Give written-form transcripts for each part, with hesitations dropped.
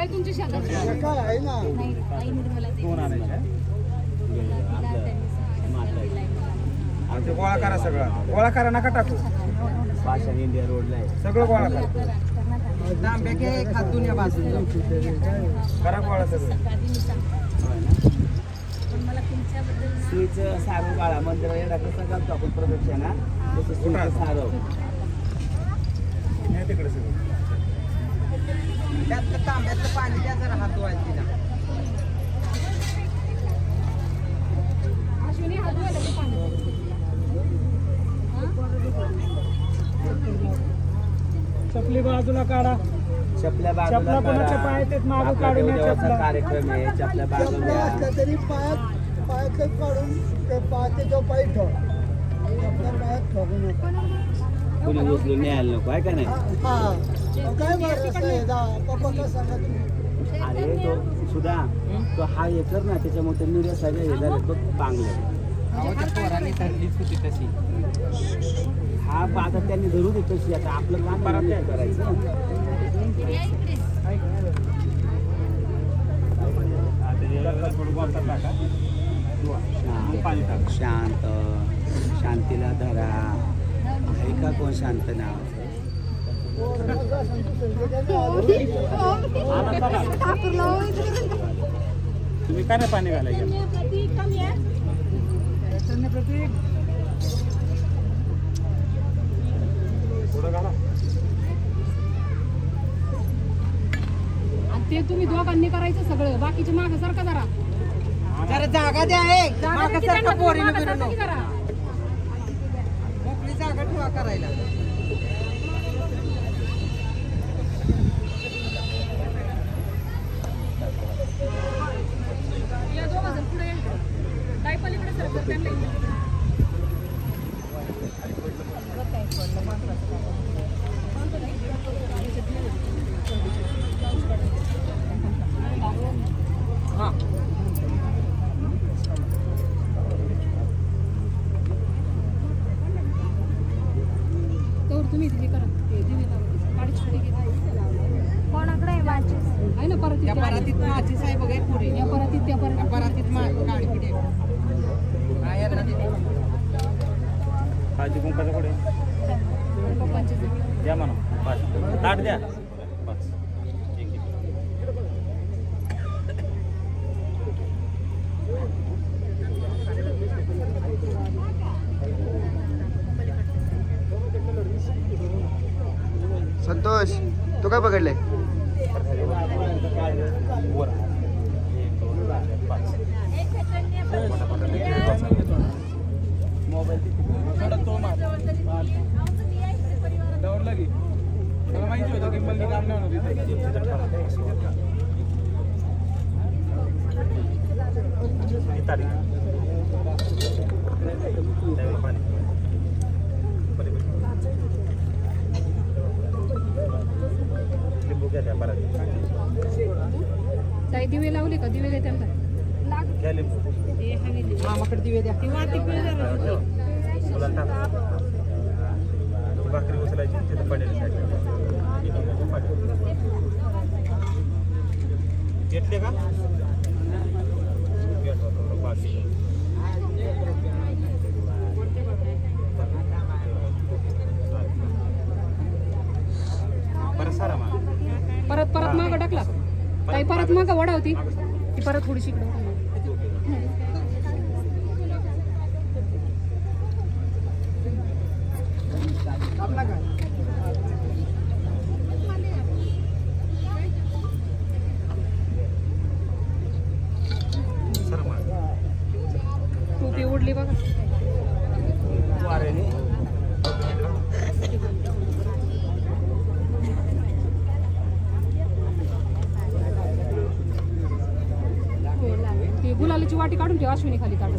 काय तुमची शेजारची काय आहे ना नाही आई निर्मला ते कोण आणायचं ते गोळा करा सगळं गोळा करा नका टाकू पाषाण इंडिया रोडला आहे सगळं गोळा करा तांब्या घे खातून या बाजूला करा गोळा सगळं पण मला तुमच्याबद्दल श्रीचं सारव काळा मंदिर येणार कसं करतो आपण प्रदक्षिणा तसं श्रीचं सारव नाही तिकडे सगळं त्यातलं तांब्यातलं पाणी द्या जरा हात धुवायला तिला अश्विनी हात धुवायला ते पाणी चपली बाजूला काढा चपल्या चपला बाजूला कोणाच्या पायात आहेत, मागं काढून या देवाचा चपला. कार्यक्रम आहे चपल्या बाजूला तरी पायात काढून ते पायाचे जो पाय ठेव आपल्या पायात ठेवू नका कुणी उचलून न्यायला नको आहे का नाही हा काय बरं असं आहे पप्पा काय सांगा तुम्ही अरे तो सुद्धा तो हा हे कर ना त्याच्यामुळे ते निर्या सगळे हे झाले बघ पांगले हा आता त्यांनी धरू दे तशी आता आपलं काम करायचं शांत शांतीला धरा आहे का कोण शांत नाव तुम्ही काय नाही पाणी घालायचं पुढं घाला आणि ते तुम्ही दोघांनी करायचं सगळं बाकीचे मागं सारखं जरा जरा जागा द्या मागं सारखं पोरीनं मागं बिरून सारखं करा मोकळी जागा ठेवा करायला या दोघं जण पुढे काय पलीकडे सरकत त्यांना तुम्ही हे करा ते दिवे लावा गाडी छोटी घे कोणाकडे आहे माचीस आहे ना परत त्या परातीत माचीस आहे बघा पुरी या परातीत त्या त्या परातीत गाडी पुढे काळजी कुंकाचा पुढे पप्पांचे द्या म्हणा बस ताट द्या बस संतोष तू काय पकडले माहिती होतं की मला काम नाही ताई दिवे लावले का दिवे दे त्यांना मामाकडे दिवे द्या भाकरी उचलायची तिथं पडेल घेतले का परत परत मागं टाकला ताई परत मागं वडा होती ती परत थोडीशी इकडे टोपी ओढली बघा ती गुलालीची वाटी काढून ठेव अश्विनी खाली काढून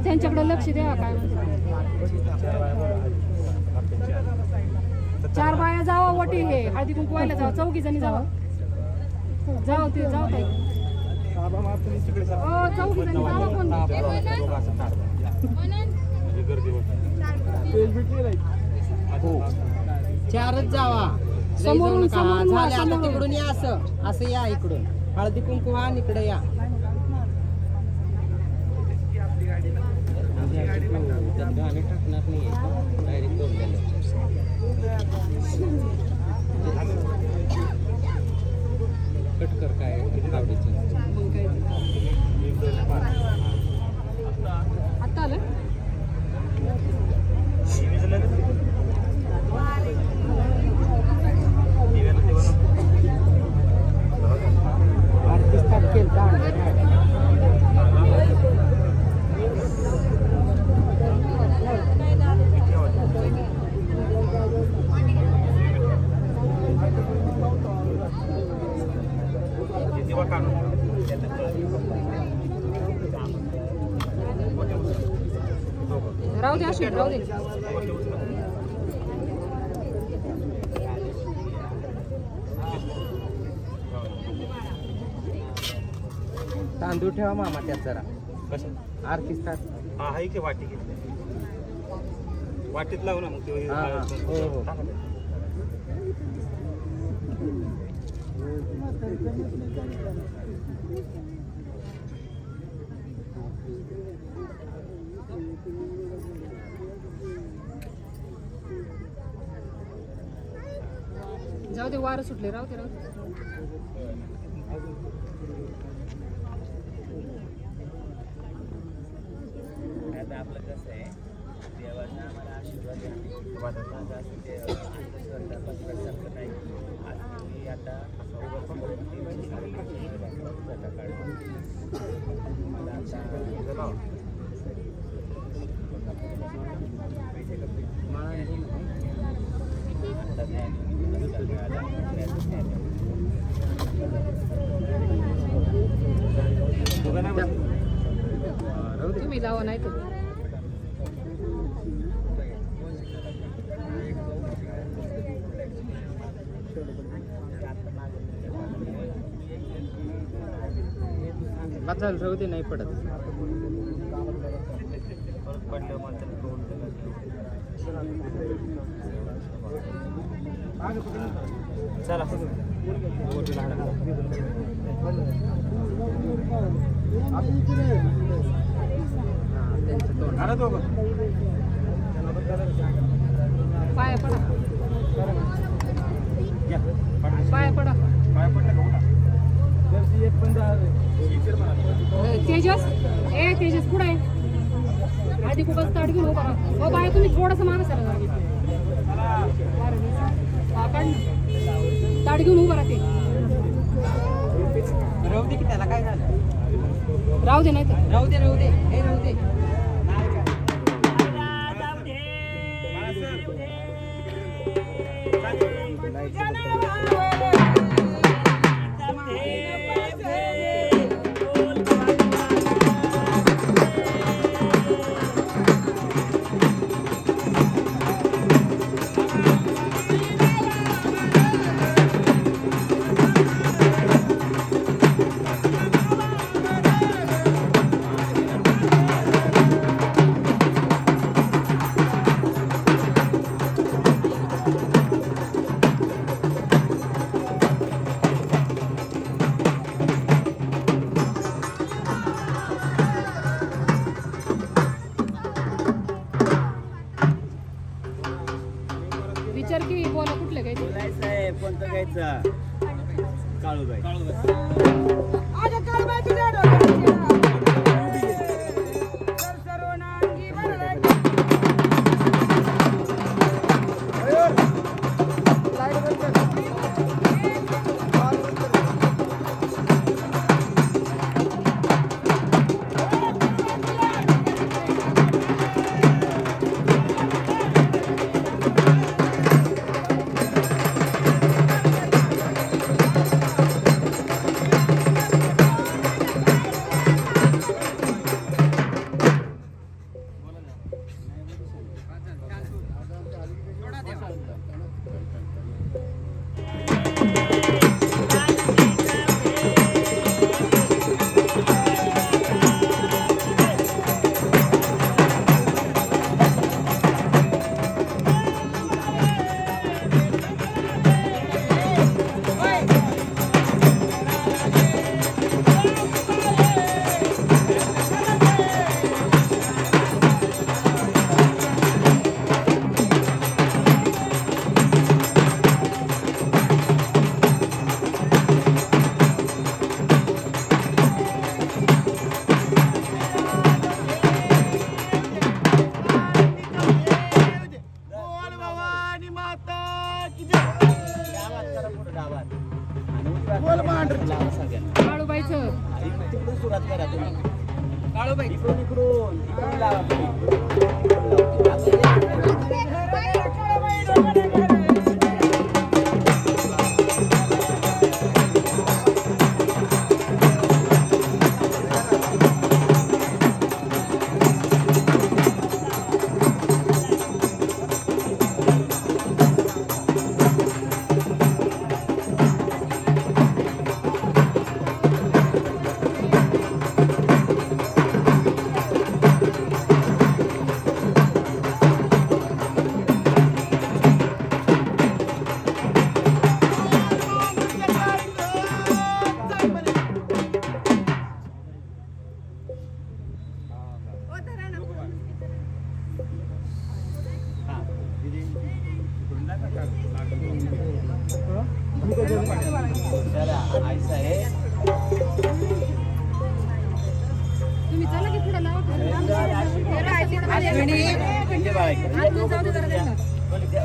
त्यांच्याकडे लक्ष द्या काय म्हणते 4 बाया जावा वटी हे हळदी कुंकू व्हायला जावा 4 जणी जावा जाऊ ते जाऊ ताई हो 4 जणी जावा कोण चारच जावा समोरून झाले आता तिकडून या असं या इकडून हळदी कुंकू वाहन इकडे या गाणे टाकणार नाही डायरेक्ट कट कर काय आवडीचं आता आलं राहू दे अशी राहू दे तांदूळ ठेवा मामा त्यात जरा आरती स्टार्ट हा आहे की वाटी घेतली वाटीत लावू ना मग ते हो हो जाऊ दे वारं सुटले राहू दे आता आपलं कसं आहे देवाचा आम्हाला आशीर्वाद नाही आता तुम्ही लावा नाही तर बचाल राहू दे नाही पडत चला पाया पडा पाया पडा तेजस तेजस पुढे आहे आधी खूपच ताट घेऊन उभा राहा हो बाया तुम्ही थोडंसं मागं सरा ताट घेऊन उभा राहते राहू दे की त्याला काय झालं राहू दे नाही तर राहू दे राहू दे हे राहू दे विचार की बोला कुठलं घ्यायचं साहेब कोणतं घ्यायचं काळूबाई जरा पुढे गावात आणि उजव्या सगळ्यांना काळूबाईचं तिकडून सुरुवात करा तुम्ही. काळूबाई इकडून लावा तुम्ही. तुम्ही चला की पुढे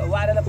वाऱ्याला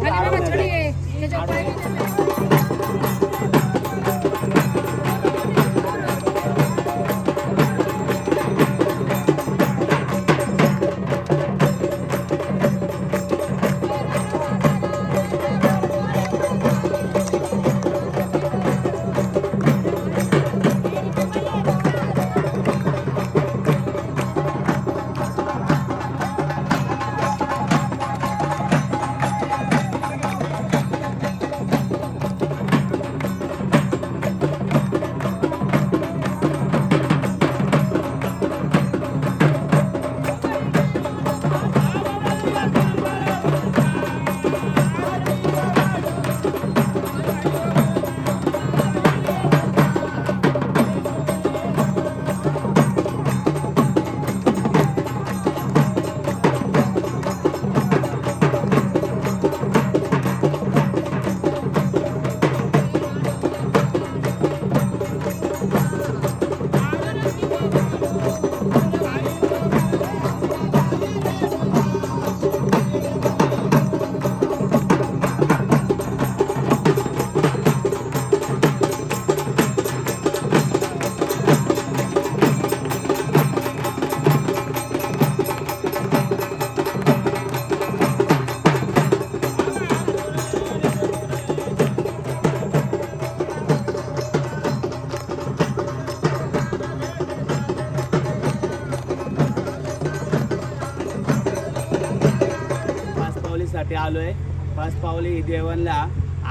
साठी आलोय. पाच पावले ही देवांना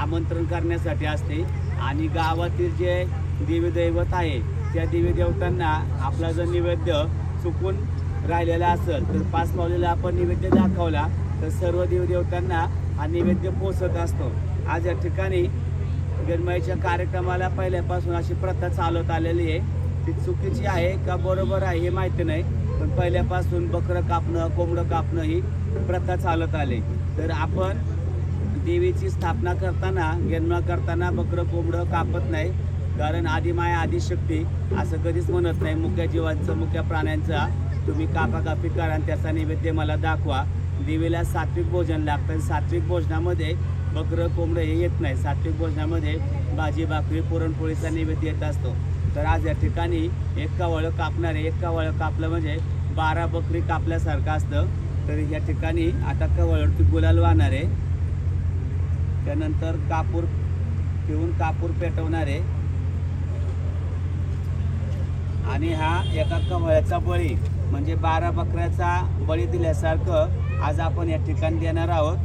आमंत्रण करण्यासाठी असते आणि गावातील जे देवी दैवत आहे त्या देवी देवतांना आपला जर नैवेद्य चुकून राहिलेला असेल तर पाच पावलेला आपण नैवेद्य दाखवला तर सर्व देवी देवतांना हा नैवेद्य पोचत असतो. आज या ठिकाणी गणमाईच्या कार्यक्रमाला पहिल्यापासून अशी प्रथा चालत आलेली आहे. ती चुकीची आहे का बरोबर आहे हे माहिती नाही, पण पहिल्यापासून बकरं कापणं कोंबडं कापणं ही प्रथा चालत आली. तर आपण देवीची स्थापना करताना गणना करताना बकरं कोंबडं कापत नाही, कारण आदिमाया आदिशक्ती असं कधीच म्हणत नाही. मुक्या जीवांचं मुक्या प्राण्यांचा तुम्ही कापाकापी करा आणि त्याचा नैवेद्य मला दाखवा. देवीला सात्विक भोजन लागतं. सात्विक भोजनामध्ये बकरं कोंबडं हे येत नाही. सात्विक भोजनामध्ये भाजी भाकरी पुरणपोळीचा नैवेद्य येत असतो. तर आज या ठिकाणी एक कावळं कापणार आहे. एक कावळं कापलं म्हणजे 12 बकरी कापल्यासारखं असतं. तर या ठिकाणी आता कावळवरती गुलाल वाहणार आहे. त्यानंतर कापूर ठेवून कापूर पेटवणार आहे आणि हा एका कावळ्याचा बळी म्हणजे 12 बकऱ्याचा बळी दिल्यासारखं आज आपण या ठिकाणी देणार आहोत.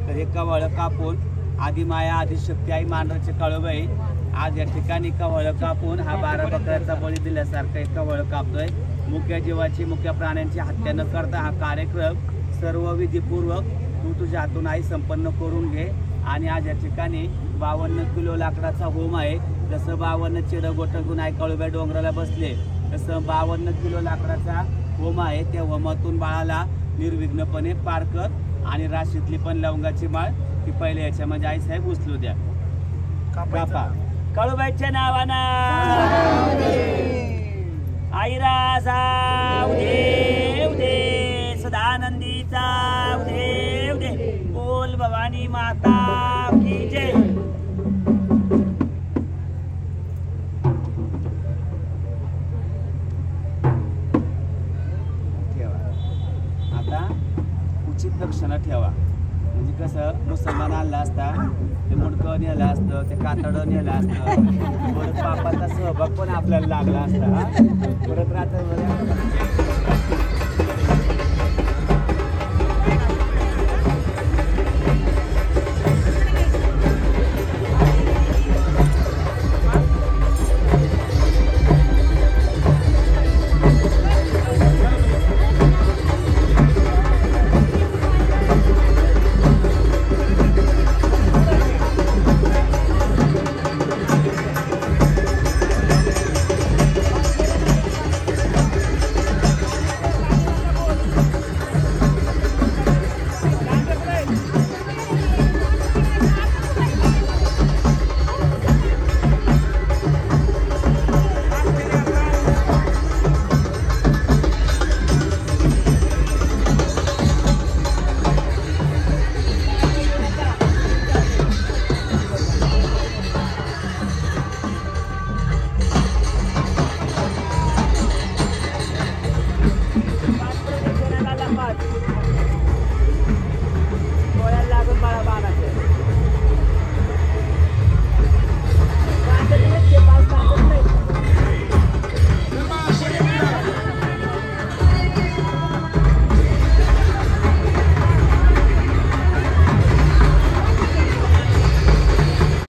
तर हे कावळं कापून आदिमाया आदिशक्ती आई मांडरचे काळूबाई आज या ठिकाणी कावळं कापून हा 12 बकऱ्याचा बळी दिल्यासारखं एक कावळं कापतोय. मुक्या जीवाची मुक्या प्राण्यांची हत्या न करता हा कार्यक्रम सर्व विधीपूर्वक तू तुझ्या हातून आई संपन्न करून घे. आणि आज या ठिकाणी 52 किलो लाकडाचा होम आहे. जसं 52 चिरं गोटगुण आई काळूबाई डोंगराला बसले तसं 52 किलो लाकडाचा होम आहे. त्या होमातून बाळाला निर्विघ्नपणे पार कर आणि राशीतली पण लवंगाची माळ ती पहिले याच्यामध्ये आई साहेब उचलू द्या. कापा काळूबाईच्या नावानं आईराजा उदे उदे सदानंदीचा उदे उदे बोल भवानी माता की जय. न ठेवा. म्हणजे कसं मुसलमान आणला असता ते मुंडकं नेलं असतं, ते कातडं नेलं असतं, परत पापाचा सहभाग पण आपल्याला लागला असता. परत रात्र